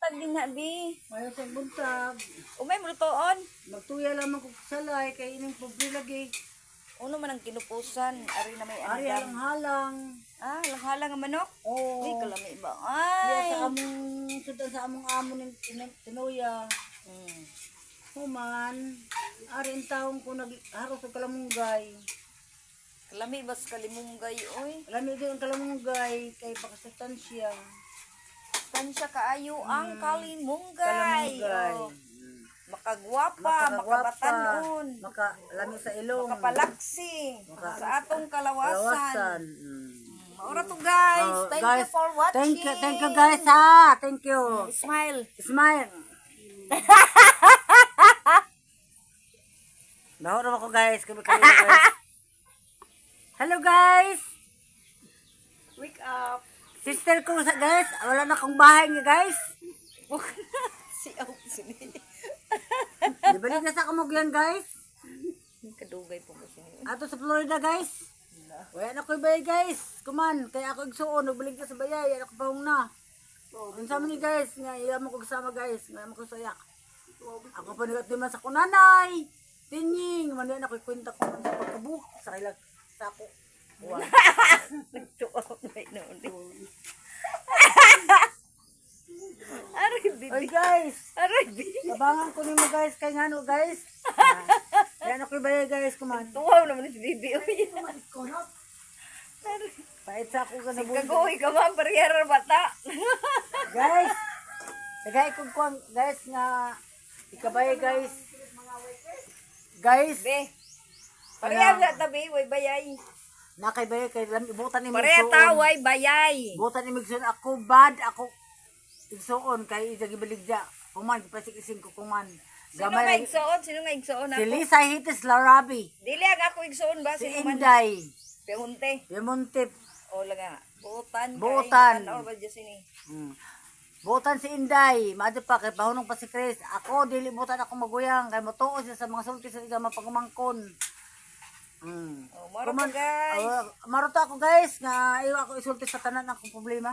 buntag din na bi. Mayo sa buntag. Umay mo lutoon. Magtuya lang man kog salay kay ining pobre lagi. Uno man ang kinupusan, ari na may Ari andam. halang-halang. Ah, langhala nga manok. Oo. Ay, kalami ba? Diya Ay. sa among sudan sa among amo ning tinuya. Hmm. Human, ari ang taong ko nagharos sa kalamunggay. Kalami ba sa kalimunggay, oy? Lami din ang kalamunggay kay pakasustansya. Tansya kaayo ang kalimunggay. Kalamunggay. Oh. Makagwapa, makabatanon, Lami sa ilong. makapalaksi sa atong kalawasan. Kawasan. Maura to guys. Oh, Thank guys, you for watching. Thank you guys ha. Thank you. Smile. Smile. Bahor ako guys. Kami kayo guys. Hello guys. Wake up. Sister ko sa guys. Wala na akong bahay nga guys. Si Auk sini. Di balik na sa kamugyan guys. Kadugay po ko siya. Ato sa Florida guys. Wala na ko'y bayay guys. Kuman. Kaya ako igsuon. Nagbalik ka sa bayay. Ako pahong na. Ang sama ni guys. Nga iya mo ko kasama guys. Nga mo ko sayak. Ako pa nagatiman sa kunanay. Tinying. Maniyan ako'y kwenta ko sa pagkabuk. Sa kailag. Sa ako. Nagtuwa ko na noon. Aray Oy bibi. guys. Aray bibi. Abangan ko nimo guys. Kay ngano guys. Yan ako'y bayay guys. Kuman. Tuwaw naman si bibi. Uy. Pait sa ako ka na Kagoy ka man, parehara bata. guys. Sagay ko kuang guys nga. Ikabay guys. Guys. Be. Parehara na tabi, way bayay. Nakay kay ibutan ni Pareha taway bayay. Butan ni Migson ako bad ako igsuon kay idagi baligya. Kuman pasik-ising ko kuman. Sino nga igsoon? Sino nga igsoon Si ako? Lisa Hites Larabi. Dili ang ako igsoon ba? Si Sino man? Inday. Pehunte. Yamontip. O laga. Buutan. Buutan. Or ba dyan sini? Butan si Inday. Madyo pa kay pahunong pa si Chris. Ako dili butan ako maguyang kay motuo siya sa mga sulti sa igama pagumangkon. O, maro pa guys. Maruto ako guys nga iyo ako isulti sa tanan akong problema.